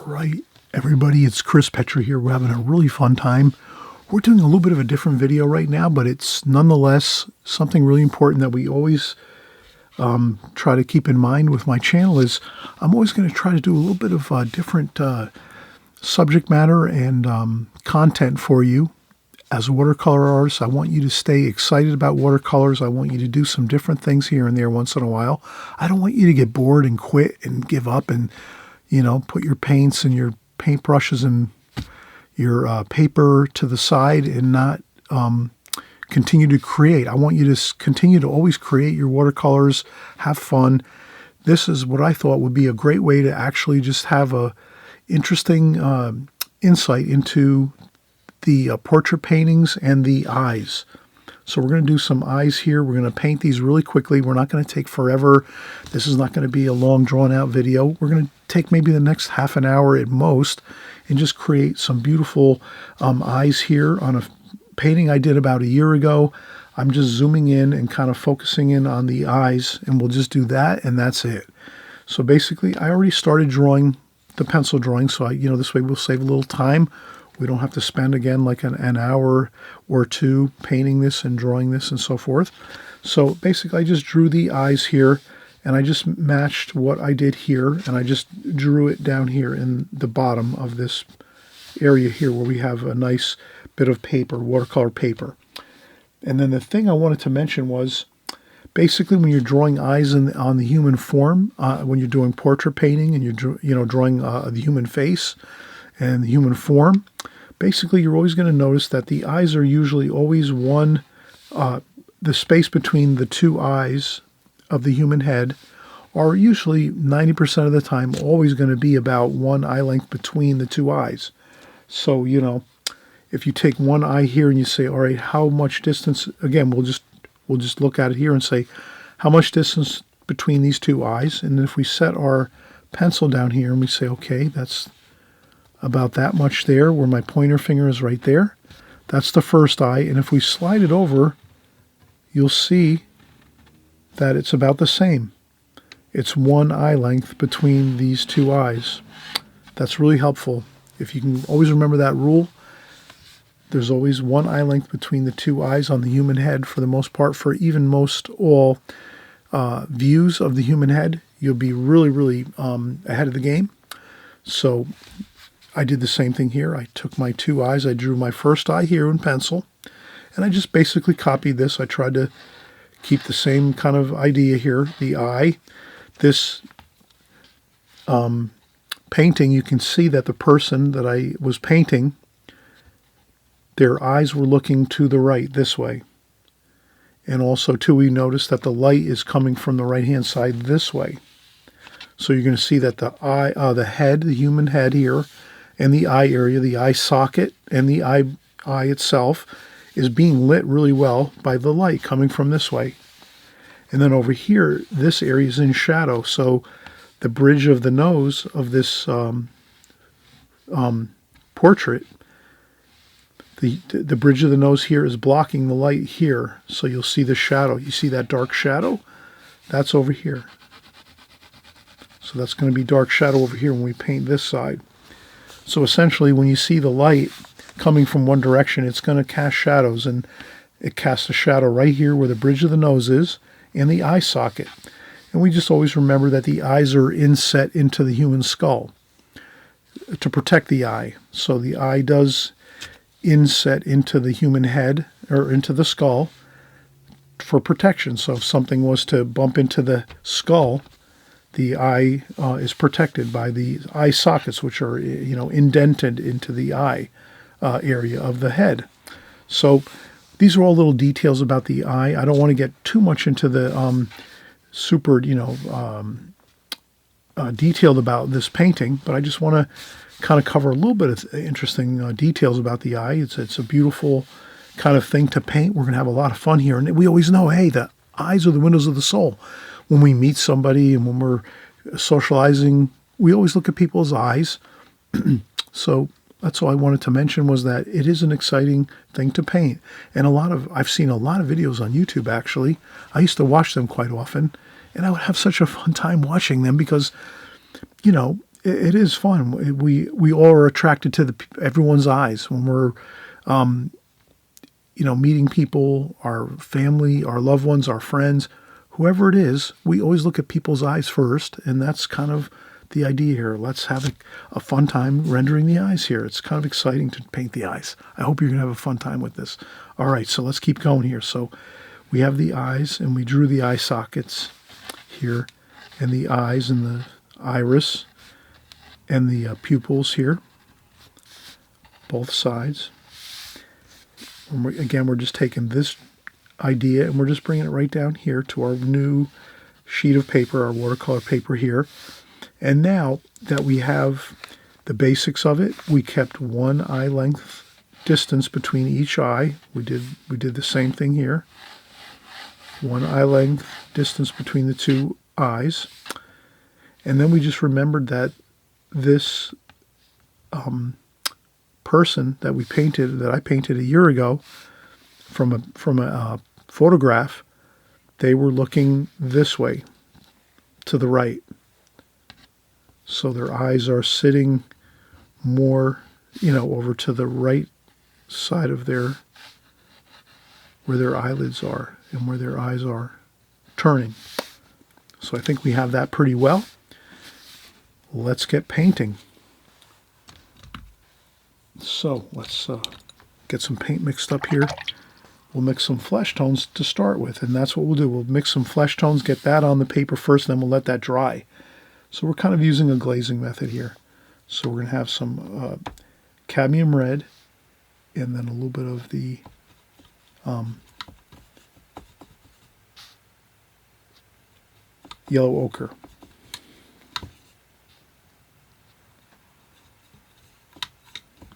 right, everybody, it's Petri here. We're having a really fun time. We're doing a little bit of a different video right now, but it's nonetheless something really important that we always try to keep in mind with my channel. Is I'm always going to try to do a little bit of different subject matter and content for you. As a watercolor artist, I want you to stay excited about watercolors. I want you to do some different things here and there once in a while. I don't want you to get bored and quit and give up and, put your paints and your paintbrushes and your paper to the side and not continue to create. I want you to continue to always create your watercolors, have fun. This is what I thought would be a great way to actually just have a interesting insight into the portrait paintings and the eyes. So we're going to do some eyes here. We're going to paint these really quickly. We're not going to take forever. This is not going to be a long drawn out video. We're going to take maybe the next half an hour at most and just create some beautiful eyes here on a painting I did about a year ago. I'm just zooming in and kind of focusing in on the eyes, and we'll just do that, and that's it. So basically, I already started drawing the pencil drawing, so this way we'll save a little time. We don't have to spend, again, like an hour or two painting this and drawing this and so forth. So basically, I just drew the eyes here, and I just matched what I did here, and I just drew it down here in the bottom of this area here where we have a nice bit of paper, watercolor paper. And then the thing I wanted to mention was, basically, when you're drawing eyes on the human form, when you're doing portrait painting and you're drawing the human face and the human form, basically you're always going to notice that the eyes are usually always the space between the two eyes of the human head are usually 90% of the time always going to be about one eye length between the two eyes. So, if you take one eye here and you say, all right, how much distance, again, we'll just look at it here and say, how much distance between these two eyes? And if we set our pencil down here and we say, okay, that's about that much there, where my pointer finger is right there. That's the first eye. And if we slide it over, you'll see that it's about the same. It's one eye length between these two eyes. That's really helpful. If you can always remember that rule, there's always one eye length between the two eyes on the human head for the most part. For even most all views of the human head, you'll be really, really ahead of the game. So I did the same thing here. I took my two eyes. I drew my first eye here in pencil, and I just basically copied this. I tried to keep the same kind of idea here. The eye, this painting, you can see that the person that I was painting, their eyes were looking to the right this way. And also, too, we notice that the light is coming from the right-hand side this way. So you're going to see that the eye, the head, the human head here, and the eye area, the eye socket, and the eye itself is being lit really well by the light coming from this way. And then over here, this area is in shadow. So the bridge of the nose of this portrait, the bridge of the nose here is blocking the light here. So you'll see the shadow. You see that dark shadow? That's over here. So that's going to be dark shadow over here when we paint this side. So essentially, when you see the light coming from one direction, it's going to cast shadows, and it casts a shadow right here where the bridge of the nose is and the eye socket. And we just always remember that the eyes are inset into the human skull to protect the eye. So the eye does inset into the human head or into the skull for protection. So if something was to bump into the skull, the eye is protected by the eye sockets, which are, indented into the eye area of the head. So these are all little details about the eye. I don't want to get too much into the super, detailed about this painting, but I just want to kind of cover a little bit of interesting details about the eye. It's a beautiful kind of thing to paint. We're going to have a lot of fun here. And we always know, hey, the eyes are the windows of the soul. When we meet somebody and when we're socializing, we always look at people's eyes. So that's all I wanted to mention, was that it is an exciting thing to paint. And I've seen a lot of videos on YouTube, actually. I used to watch them quite often, and I would have such a fun time watching them because, it is fun. We all are attracted to everyone's eyes when we're, meeting people, our family, our loved ones, our friends, whoever it is. We always look at people's eyes first, and that's kind of the idea here. Let's have a fun time rendering the eyes here. It's kind of exciting to paint the eyes. I hope you're going to have a fun time with this. All right, so let's keep going here. So we have the eyes, and we drew the eye sockets here, and the eyes and the iris and the pupils here, both sides. Again, we're just taking this idea and we're just bringing it right down here to our new sheet of paper, our watercolor paper here. And now that we have the basics of it, we kept one eye length distance between each eye. We did the same thing here. One eye length distance between the two eyes. And then we just remembered that this person that I painted a year ago from a photograph, they were looking this way to the right. So their eyes are sitting more, over to the right side of where their eyelids are and where their eyes are turning. So I think we have that pretty well. Let's get painting. So let's get some paint mixed up here. We'll mix some flesh tones to start with, and that's what we'll do. We'll mix some flesh tones, get that on the paper first, and then we'll let that dry. So we're kind of using a glazing method here. So we're going to have some cadmium red, and then a little bit of the yellow ochre.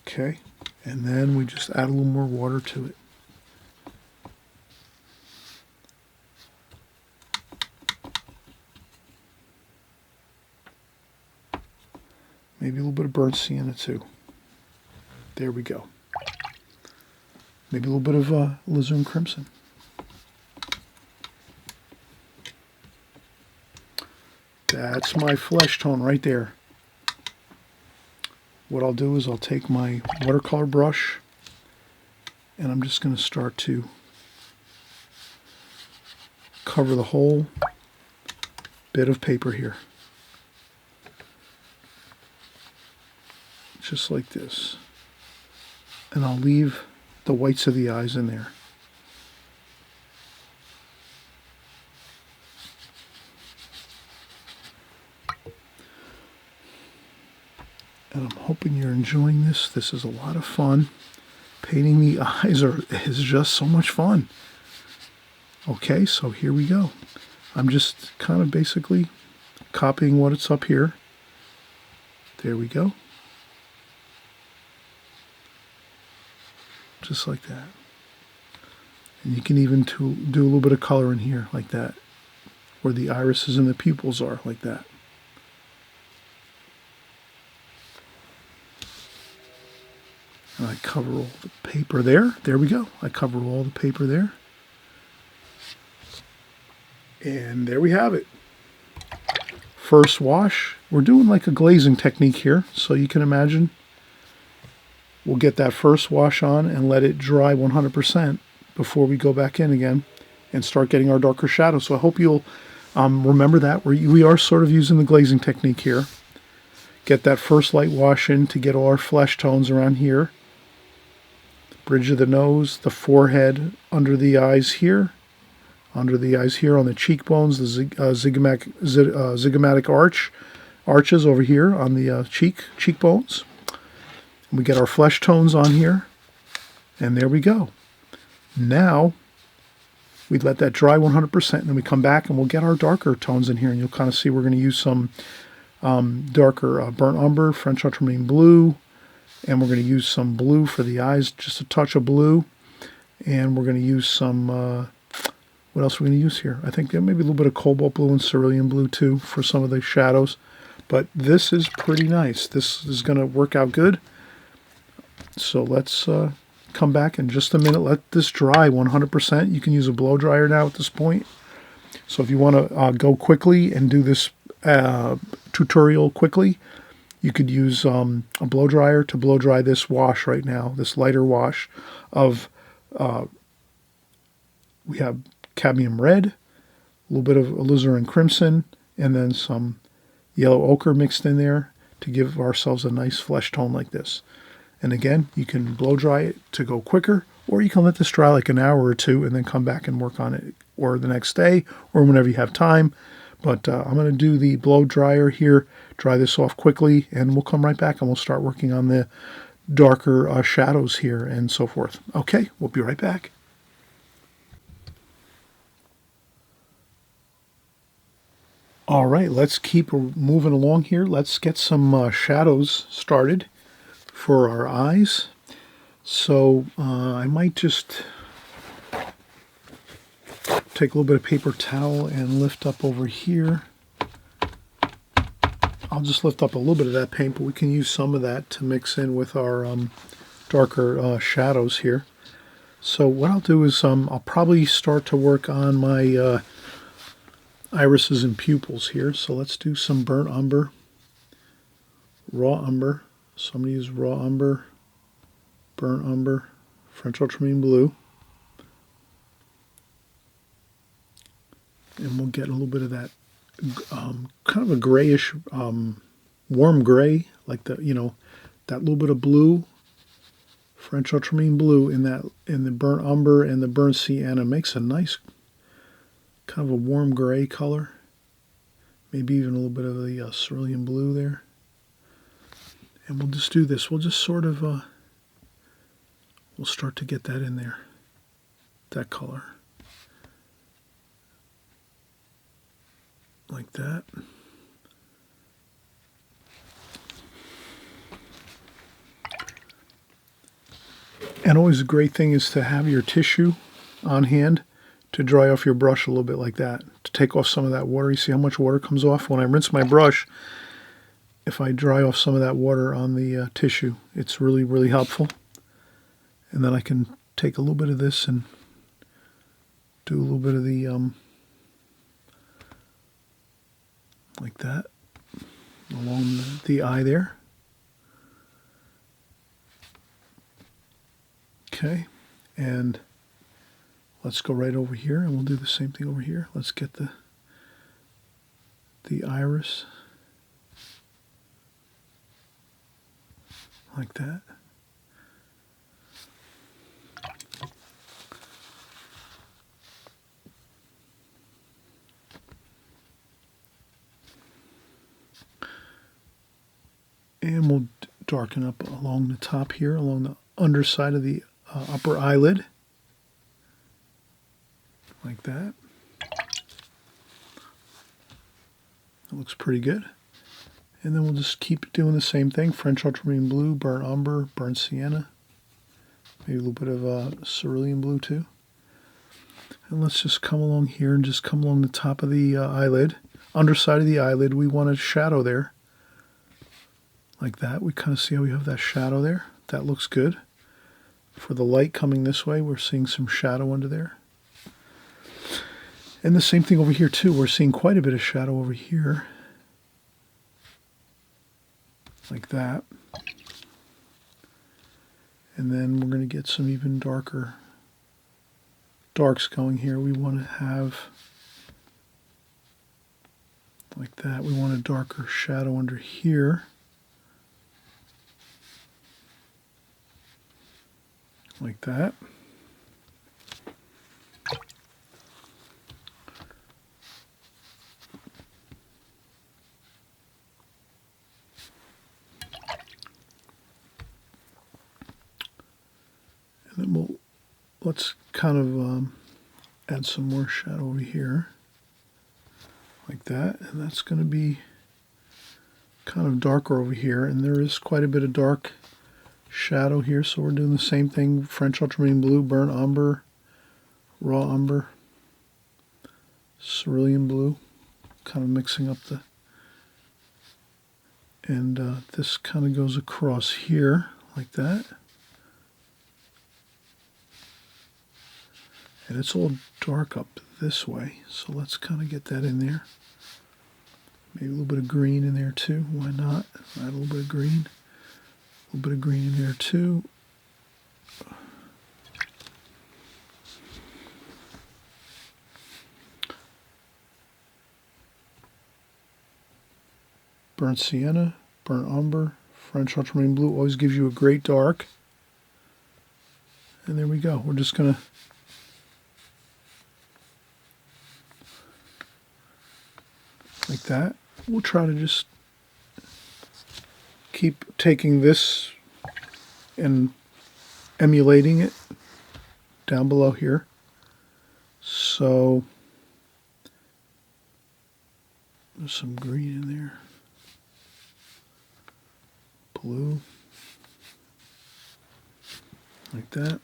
Okay, and then we just add a little more water to it. Maybe a little bit of burnt sienna too. There we go. Maybe a little bit of alizarin crimson. That's my flesh tone right there. What I'll do is I'll take my watercolor brush and I'm just going to start to cover the whole bit of paper here. Just like this. And I'll leave the whites of the eyes in there. And I'm hoping you're enjoying this. This is a lot of fun. Painting the eyes is just so much fun. Okay, so here we go. I'm just kind of basically copying what's up here. There we go. Just like that. And you can even do a little bit of color in here like that, where the irises and the pupils are like that. And I cover all the paper there. There we go. I cover all the paper there. And there we have it. First wash. We're doing like a glazing technique here, so you can imagine we'll get that first wash on and let it dry 100% before we go back in again and start getting our darker shadows. So I hope you'll remember that. We are sort of using the glazing technique here. Get that first light wash in to get all our flesh tones around here. Bridge of the nose, the forehead, under the eyes here on the cheekbones, the zyggomatic arches over here on the cheekbones. We get our flesh tones on here, and there we go. Now, we let that dry 100%, and then we come back and we'll get our darker tones in here, and you'll kind of see we're going to use some darker burnt umber, French ultramarine blue, and we're going to use some blue for the eyes, just a touch of blue, and we're going to use some, what else are we going to use here? I think maybe a little bit of cobalt blue and cerulean blue too for some of the shadows, but this is pretty nice. This is going to work out good. So let's come back in just a minute. Let this dry 100%. You can use a blow dryer now at this point. So if you want to go quickly and do this tutorial quickly, You could use a blow dryer to blow dry this wash right now, this lighter wash of, we have cadmium red, a little bit of alizarin crimson, and then some yellow ochre mixed in there to give ourselves a nice flesh tone like this. And again, you can blow dry it to go quicker, or you can let this dry like an hour or two and then come back and work on it, or the next day, or whenever you have time. But I'm going to do the blow dryer here, dry this off quickly, and we'll come right back and we'll start working on the darker shadows here and so forth. Okay, we'll be right back. All right, let's keep moving along here. Let's get some shadows started for our eyes. So I might just take a little bit of paper towel and lift up over here. I'll just lift up a little bit of that paint, but we can use some of that to mix in with our darker shadows here. So what I'll do is I'll probably start to work on my irises and pupils here. So let's do some burnt umber, raw umber. So I'm going to use raw umber, burnt umber, French ultramarine blue. And we'll get a little bit of that kind of a grayish, warm gray, like the, that little bit of blue, French ultramarine blue in the burnt umber and the burnt sienna makes a nice kind of a warm gray color. Maybe even a little bit of the cerulean blue there. And we'll just do this. We'll just sort of, we'll start to get that in there, that color. Like that. And always a great thing is to have your tissue on hand to dry off your brush a little bit like that, to take off some of that water. You see how much water comes off? When I rinse my brush, if I dry off some of that water on the tissue, it's really, really helpful. And then I can take a little bit of this and do a little bit of the, like that, along the eye there. Okay, and let's go right over here and we'll do the same thing over here. Let's get the iris like that. And we'll darken up along the top here, along the underside of the upper eyelid, like that. That looks pretty good. And then we'll just keep doing the same thing. French ultramarine blue, burnt umber, burnt sienna. Maybe a little bit of cerulean blue too. And let's just come along here and just come along the top of the eyelid. Underside of the eyelid, we want a shadow there. Like that. We kind of see how we have that shadow there. That looks good. For the light coming this way, we're seeing some shadow under there. And the same thing over here too. We're seeing quite a bit of shadow over here. Like that. And then we're going to get some even darker darks going here. We want to have like that. We want a darker shadow under here. Like that. And then let's kind of add some more shadow over here. Like that. And that's going to be kind of darker over here. And there is quite a bit of dark shadow here, so we're doing the same thing. French ultramarine blue, burnt umber, raw umber, cerulean blue, kind of mixing up the, and this kind of goes across here like that. And it's all dark up this way, so let's kind of get that in there. Maybe a little bit of green in there too. Why not? Add a little bit of green. A little bit of green in there too. Burnt sienna, burnt umber, French ultramarine blue always gives you a great dark. And there we go. We're just going to like that. We'll try to just keep taking this and emulating it down below here. So there's some green in there. Blue. Like that.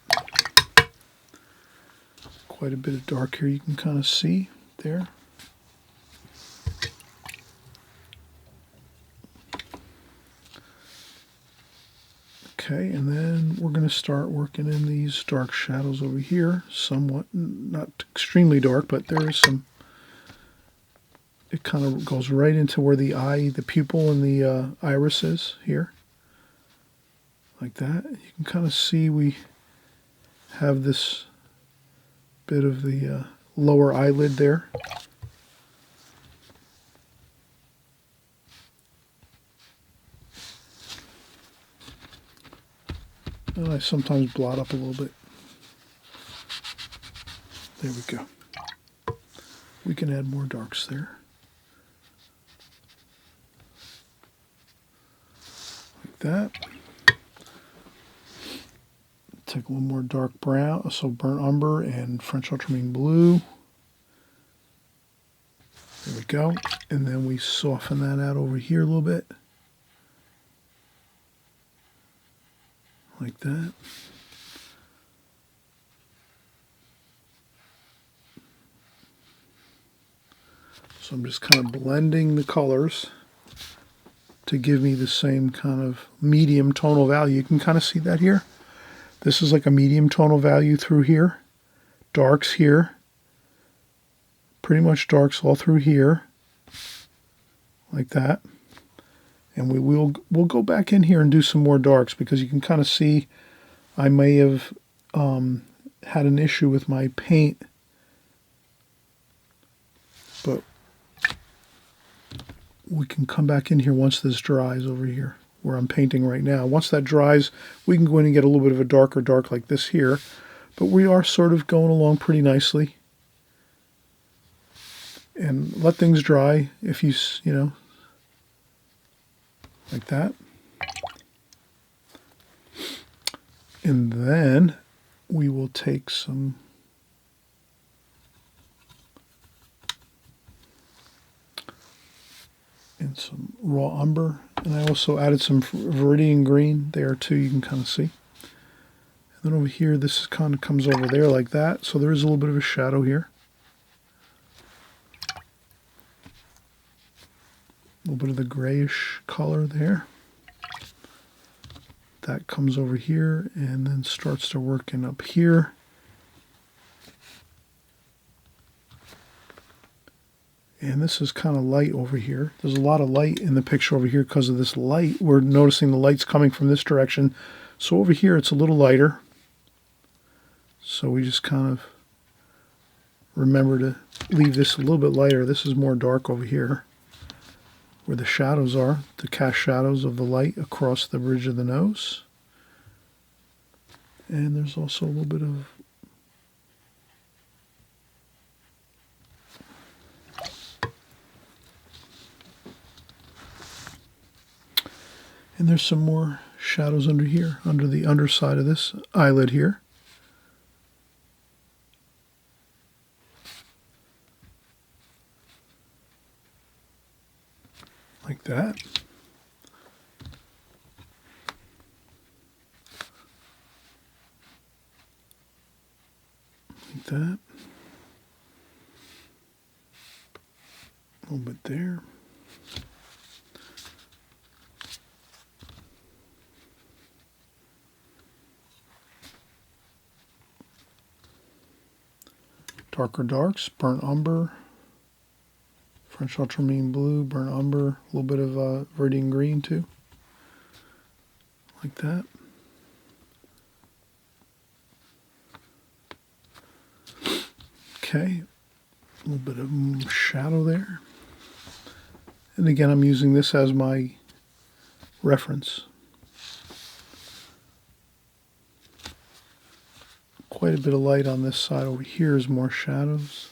Quite a bit of dark here you can kind of see there. Okay, and then we're going to start working in these dark shadows over here, somewhat, not extremely dark, but there is some, it kind of goes right into where the eye, the pupil and the iris is here, like that. You can kind of see we have this bit of the lower eyelid there. And I sometimes blot up a little bit. There we go. We can add more darks there. Like that. Take a little more dark brown, so burnt umber and French ultramarine blue. There we go. And then we soften that out over here a little bit. Like that. So I'm just kind of blending the colors to give me the same kind of medium tonal value. You can kind of see that here. This is like a medium tonal value through here. Darks here. Pretty much darks all through here. Like that. And we'll go back in here and do some more darks because you can kind of see I may have had an issue with my paint. But we can come back in here once this dries over here where I'm painting right now. Once that dries, we can go in and get a little bit of a darker dark like this here. But we are sort of going along pretty nicely. And let things dry if you know, like that. And then we will take some and some raw umber. And I also added some viridian green there too, you can kind of see. And then over here, this kind of comes over there like that. So there is a little bit of a shadow here. A little bit of the grayish color there. That comes over here and then starts to work in up here. And this is kind of light over here. There's a lot of light in the picture over here because of this light. We're noticing the light's coming from this direction. So over here it's a little lighter. So we just kind of remember to leave this a little bit lighter. This is more dark over here, where the shadows are, to cast shadows of the light across the bridge of the nose. And there's also a little bit of and there's some more shadows under here, under the underside of this eyelid here. Like that. Like that. A little bit there. Darker darks, burnt umber, French ultramarine blue, burnt umber, a little bit of Viridian green too, like that. Okay, a little bit of shadow there. And again, I'm using this as my reference. Quite a bit of light on this side. Over here is more shadows.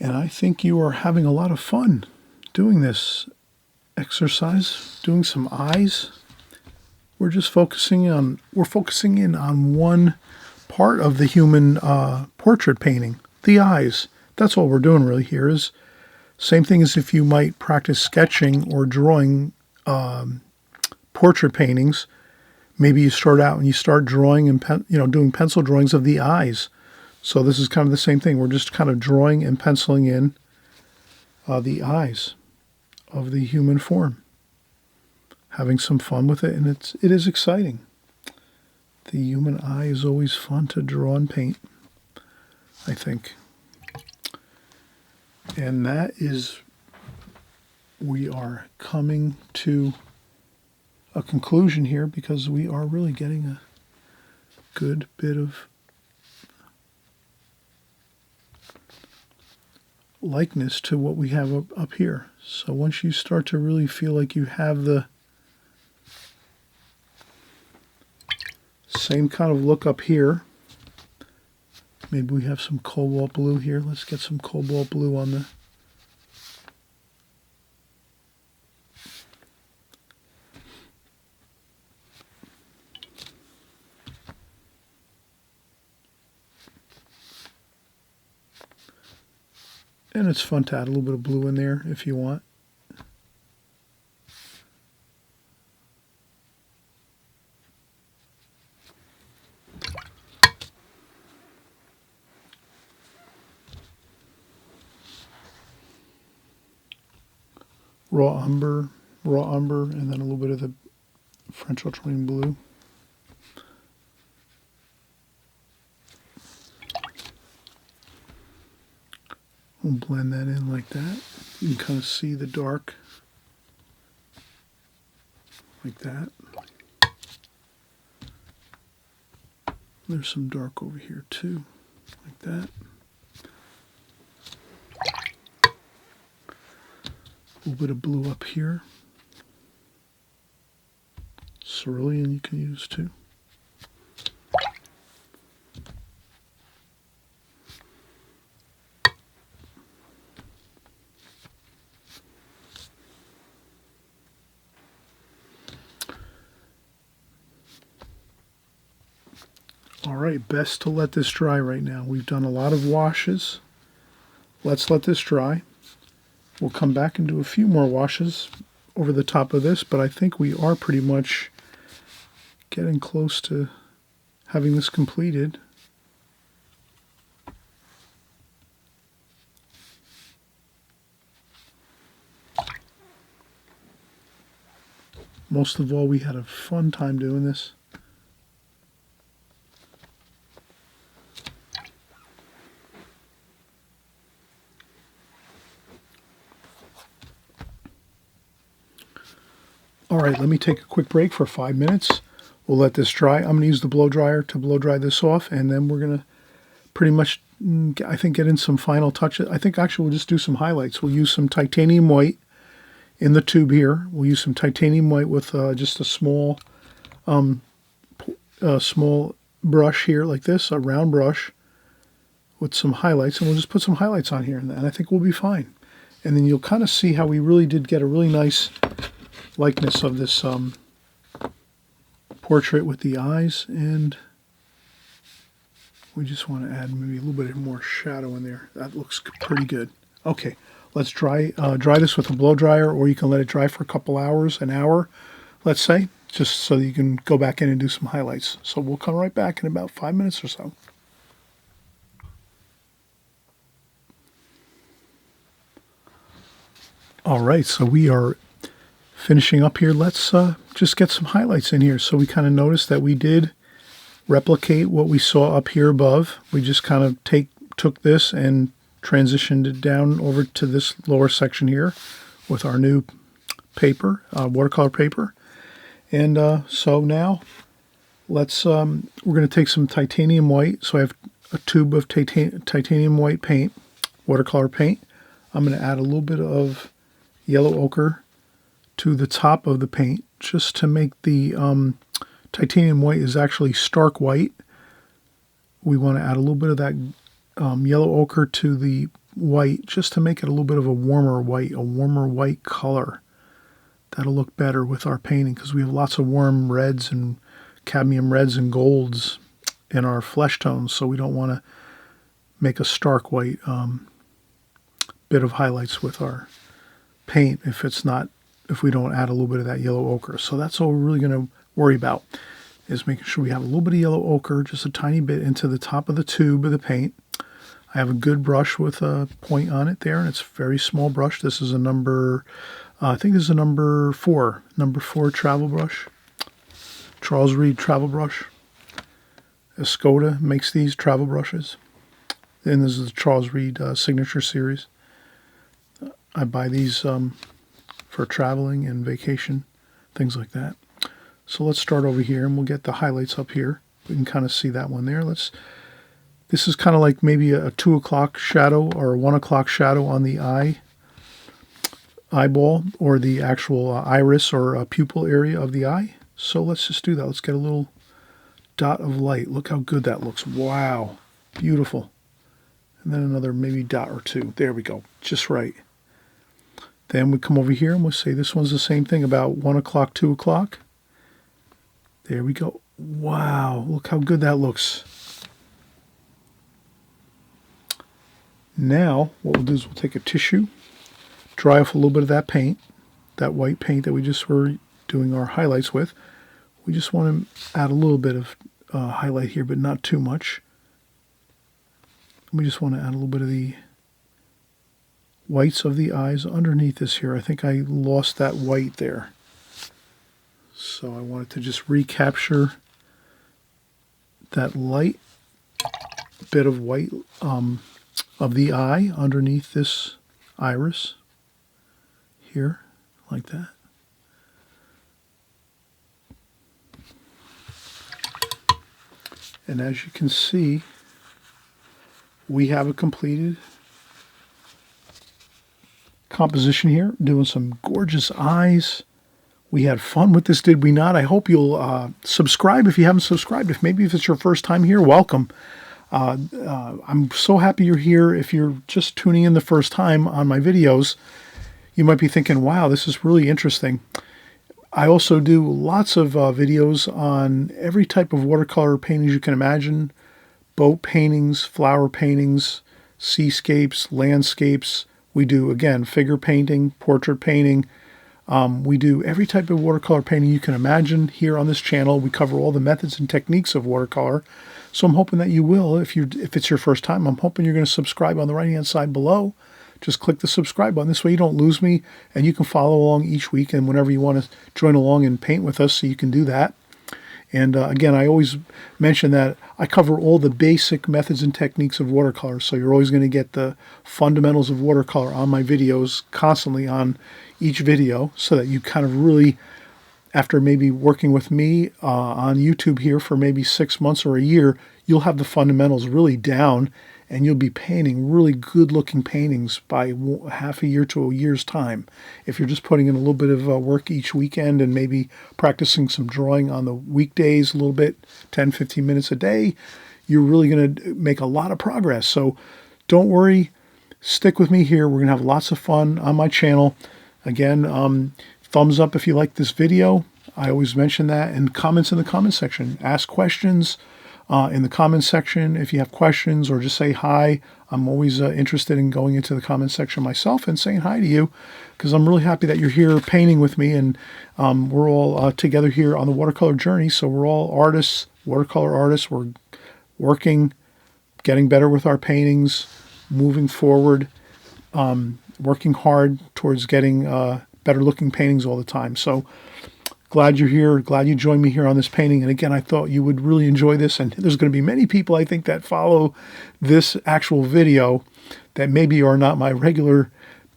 And I think you are having a lot of fun doing this exercise, doing some eyes. We're focusing in on one part of the human portrait painting, the eyes. That's all we're doing really here. Is same thing as if you might practice sketching or drawing portrait paintings. Maybe you start out and you start drawing and doing pencil drawings of the eyes. So this is kind of the same thing. We're just kind of drawing and penciling in the eyes of the human form, having some fun with it, and it is exciting. The human eye is always fun to draw and paint, I think. And that is, we are coming to a conclusion here because we are really getting a good bit of likeness to what we have up here. So once you start to really feel like you have the same kind of look up here, maybe we have some cobalt blue here. Let's get some cobalt blue on the and it's fun to add a little bit of blue in there if you want. Raw umber, and then a little bit of the French ultramarine blue. We'll blend that in like that. You can kind of see the dark like that. There's some dark over here too, like that. A little bit of blue up here. Cerulean you can use too. All right, best to let this dry right now. We've done a lot of washes. Let's let this dry. We'll come back and do a few more washes over the top of this, but I think we are pretty much getting close to having this completed. Most of all, we had a fun time doing this. All right, let me take a quick break for 5 minutes. We'll let this dry. I'm going to use the blow dryer to blow dry this off, and then we're going to pretty much, I think, get in some final touches. I think actually we'll just do some highlights. We'll use some titanium white in the tube here. We'll use some titanium white with just a small brush here like this, a round brush with some highlights, and we'll just put some highlights on here, and I think we'll be fine. And then you'll kind of see how we really did get a really nice likeness of this portrait with the eyes, and we just want to add maybe a little bit more shadow in there. That looks pretty good. Okay, Let's dry this with a blow dryer, or you can let it dry for a couple hours, an hour, let's say, just so that you can go back in and do some highlights. So we'll come right back in about 5 minutes or so. All right, so we are finishing up here. Let's just get some highlights in here. So we kind of noticed that we did replicate what we saw up here above. We just kind of took this and transitioned it down over to this lower section here with our new paper, watercolor paper. And so now let's we're going to take some titanium white. So I have a tube of titanium white paint, watercolor paint. I'm going to add a little bit of yellow ochre to the top of the paint, just to make the titanium white is actually stark white. We want to add a little bit of that yellow ochre to the white, just to make it a little bit of a warmer white color. That'll look better with our painting, because we have lots of warm reds and cadmium reds and golds in our flesh tones, so we don't want to make a stark white bit of highlights with our paint if we don't add a little bit of that yellow ochre. So that's all we're really going to worry about, is making sure we have a little bit of yellow ochre, just a tiny bit, into the top of the tube of the paint. I have a good brush with a point on it there, and it's a very small brush. This is a number, I think this is a number 4 travel brush, Charles Reed travel brush. Escoda makes these travel brushes, and this is the Charles Reed signature series. I buy these for traveling and vacation, things like that. So let's start over here, and we'll get the highlights up here. We can kind of see that one there. This is kind of like maybe a 2 o'clock shadow or a 1 o'clock shadow on the eyeball, or the actual iris or pupil area of the eye. So let's just do that. Let's get a little dot of light. Look how good that looks. Wow, beautiful. And then another maybe dot or two. There we go, just right. Then we come over here and we'll say this one's the same thing, about 1 o'clock, 2 o'clock. There we go. Wow, look how good that looks. Now, what we'll do is we'll take a tissue, dry off a little bit of that paint, that white paint that we just were doing our highlights with. We just want to add a little bit of highlight here, but not too much. We just want to add a little bit of the whites of the eyes underneath this here. I think I lost that white there. So I wanted to just recapture that light bit of white of the eye underneath this iris here, like that. And as you can see, we have a completed composition here, doing some gorgeous eyes. We had fun with this, did we not? I hope you'll subscribe if you haven't subscribed. If it's your first time here, welcome. I'm so happy you're here. If you're just tuning in the first time on my videos, you might be thinking, wow, this is really interesting. I also do lots of videos on every type of watercolor paintings you can imagine. Boat paintings, flower paintings, seascapes, landscapes. We do, again, figure painting, portrait painting. We do every type of watercolor painting you can imagine here on this channel. We cover all the methods and techniques of watercolor. So I'm hoping that you will. If it's your first time, I'm hoping you're going to subscribe on the right-hand side below. Just click the subscribe button. This way you don't lose me, and you can follow along each week, and whenever you want to join along and paint with us, so you can do that. And again, I always mention that I cover all the basic methods and techniques of watercolor, so you're always going to get the fundamentals of watercolor on my videos constantly on each video, so that you kind of really, after maybe working with me on YouTube here for maybe 6 months or a year, you'll have the fundamentals really down, and you'll be painting really good-looking paintings by half a year to a year's time. If you're just putting in a little bit of work each weekend and maybe practicing some drawing on the weekdays a little bit, 10, 15 minutes a day, you're really going to make a lot of progress. So don't worry. Stick with me here. We're going to have lots of fun on my channel. Again, thumbs up if you like this video. I always mention that. And comments in the comment section. Ask questions. in the comments section if you have questions, or just say hi. I'm always interested in going into the comments section myself and saying hi to you, because I'm really happy that you're here painting with me, and we're all together here on the watercolor journey. So we're all artists, watercolor artists. We're working, getting better with our paintings, moving forward, working hard towards getting better looking paintings all the time. So glad you're here. Glad you joined me here on this painting. And again, I thought you would really enjoy this. And there's going to be many people, I think, that follow this actual video that maybe are not my regular.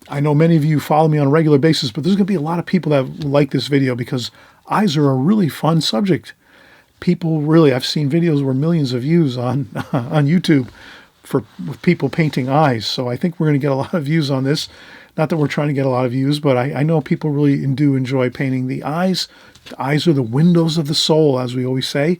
I know many of you follow me on a regular basis, but there's going to be a lot of people that like this video because eyes are a really fun subject. People really, I've seen videos where millions of views on on YouTube with people painting eyes. So I think we're going to get a lot of views on this. Not that we're trying to get a lot of views, but I know people really do enjoy painting the eyes. The eyes are the windows of the soul, as we always say.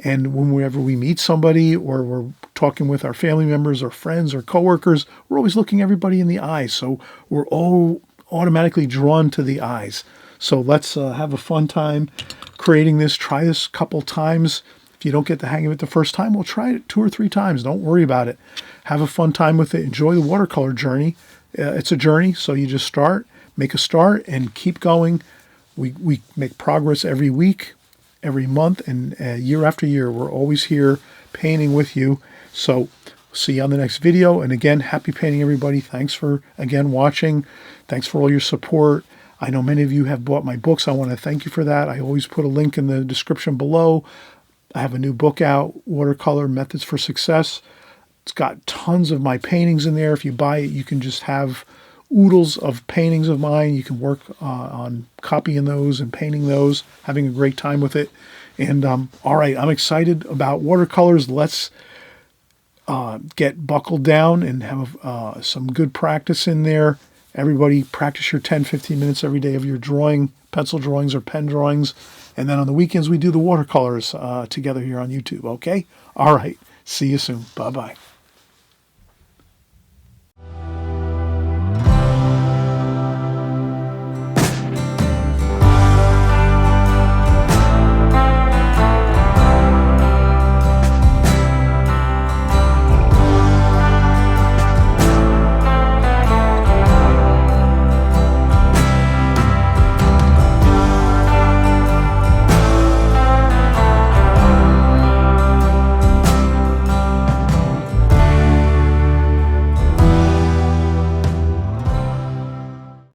And whenever we meet somebody, or we're talking with our family members or friends or coworkers, we're always looking everybody in the eyes. So we're all automatically drawn to the eyes. So let's have a fun time creating this. Try this a couple times. If you don't get the hang of it the first time, we'll try it 2 or 3 times. Don't worry about it. Have a fun time with it. Enjoy the watercolor journey. It's a journey, so you just make a start, and keep going. We make progress every week, every month, and year after year. We're always here painting with you. So see you on the next video. And again, happy painting, everybody. Thanks for, again, watching. Thanks for all your support. I know many of you have bought my books. I want to thank you for that. I always put a link in the description below. I have a new book out, Watercolor Methods for Success. It's got tons of my paintings in there. If you buy it, you can just have oodles of paintings of mine. You can work on copying those and painting those, having a great time with it. And all right, I'm excited about watercolors. Let's get buckled down and have some good practice in there. Everybody practice your 10, 15 minutes every day of your drawing, pencil drawings or pen drawings. And then on the weekends, we do the watercolors together here on YouTube, okay? All right. See you soon. Bye-bye.